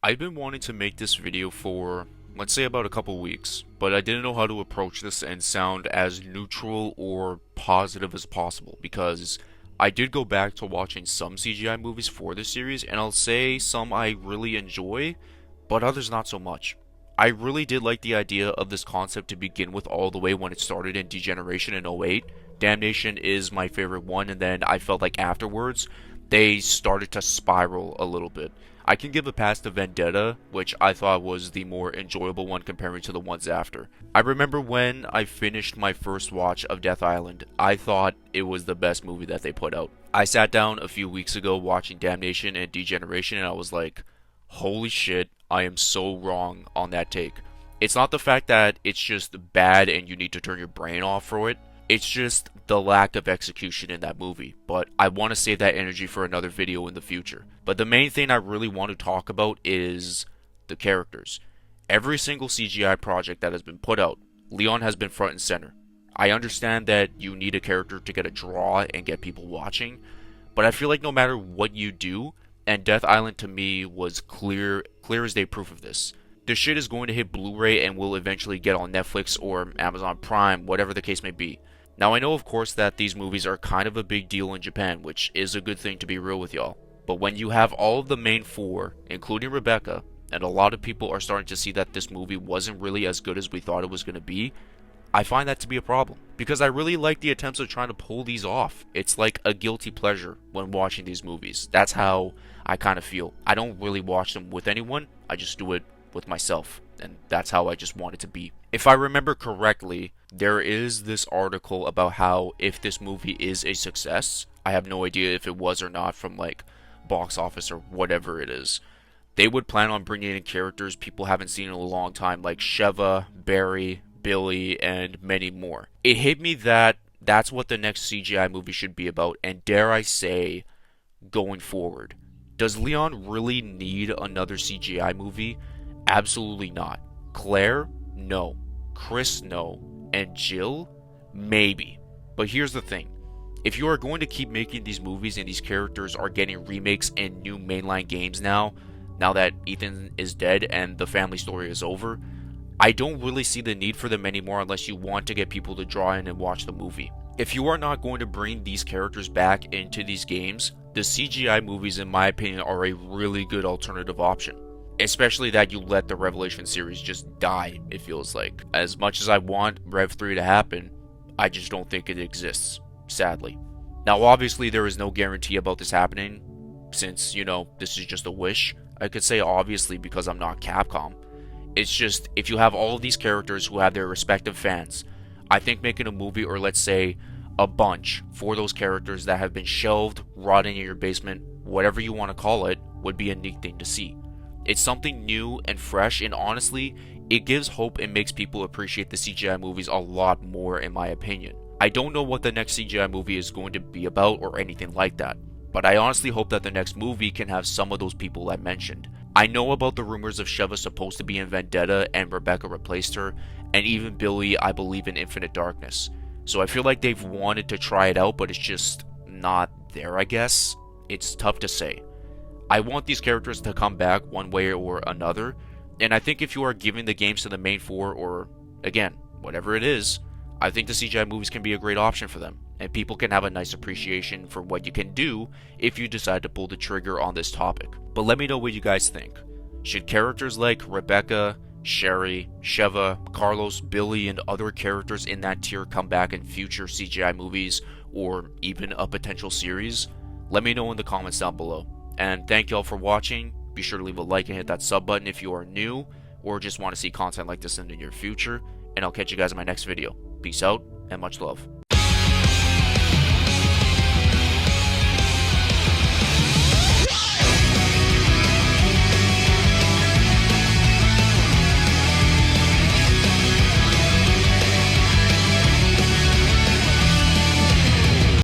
I've been wanting to make this video for, let's say, about a couple weeks, but I didn't know how to approach this and sound as neutral or positive as possible because I did go back to watching some CGI movies for this series, and I'll say some I really enjoy, but others not so much. I really did like the idea of this concept to begin with all the way when it started in Degeneration in '08. Damnation is my favorite one, and then I felt like afterwards they started to spiral a little bit. I can give a pass to Vendetta, which I thought was the more enjoyable one comparing to the ones after. I remember when I finished my first watch of Death Island, I thought it was the best movie that they put out. I sat down a few weeks ago watching Damnation and Degeneration, and I was like, holy shit, I am so wrong on that take. It's not the fact that it's just bad and you need to turn your brain off for it. It's just the lack of execution in that movie, but I want to save that energy for another video in the future. But the main thing I really want to talk about is the characters. Every single CGI project that has been put out, Leon has been front and center. I understand that you need a character to get a draw and get people watching, but I feel like no matter what you do, and Death Island to me was clear as day proof of this. This shit is going to hit Blu-ray and will eventually get on Netflix or Amazon Prime, whatever the case may be. Now I know of course that these movies are kind of a big deal in Japan, which is a good thing to be real with y'all. But when you have all of the main four, including Rebecca, and a lot of people are starting to see that this movie wasn't really as good as we thought it was going to be, I find that to be a problem. Because I really like the attempts of trying to pull these off. It's like a guilty pleasure when watching these movies. That's how I kind of feel. I don't really watch them with anyone, I just do it with myself. And that's how I just want it to be. If I remember correctly, there is this article about how if this movie is a success, I have no idea if it was or not from like box office or whatever it is, they would plan on bringing in characters people haven't seen in a long time like Sheva, Barry, Billy, and many more. It hit me that that's what the next CGI movie should be about, and dare I say, going forward. Does Leon really need another CGI movie? Absolutely not. Claire? No. Chris? No. And Jill? Maybe. But here's the thing. If you are going to keep making these movies and these characters are getting remakes and new mainline games now that Ethan is dead and the family story is over, I don't really see the need for them anymore unless you want to get people to draw in and watch the movie. If you are not going to bring these characters back into these games, the CGI movies in my opinion are a really good alternative option. Especially that you let the Revelation series just die, it feels like. As much as I want Rev 3 to happen, I just don't think it exists, sadly. Now obviously there is no guarantee about this happening, since, this is just a wish. I could say obviously because I'm not Capcom. It's just, if you have all of these characters who have their respective fans, I think making a movie, or let's say a bunch, for those characters that have been shelved, rotting in your basement, whatever you want to call it, would be a neat thing to see. It's something new and fresh, and honestly, it gives hope and makes people appreciate the CGI movies a lot more in my opinion. I don't know what the next CGI movie is going to be about or anything like that, but I honestly hope that the next movie can have some of those people I mentioned. I know about the rumors of Sheva supposed to be in Vendetta and Rebecca replaced her, and even Billy I believe in Infinite Darkness. So I feel like they've wanted to try it out, but it's just not there, I guess. It's tough to say. I want these characters to come back one way or another, and I think if you are giving the games to the main four, or again, whatever it is, I think the CGI movies can be a great option for them, and people can have a nice appreciation for what you can do if you decide to pull the trigger on this topic. But let me know what you guys think. Should characters like Rebecca, Sherry, Sheva, Carlos, Billy, and other characters in that tier come back in future CGI movies, or even a potential series? Let me know in the comments down below. And thank y'all for watching. Be sure to leave a like and hit that sub button if you are new, or just want to see content like this in the near future. And I'll catch you guys in my next video. Peace out, and much love.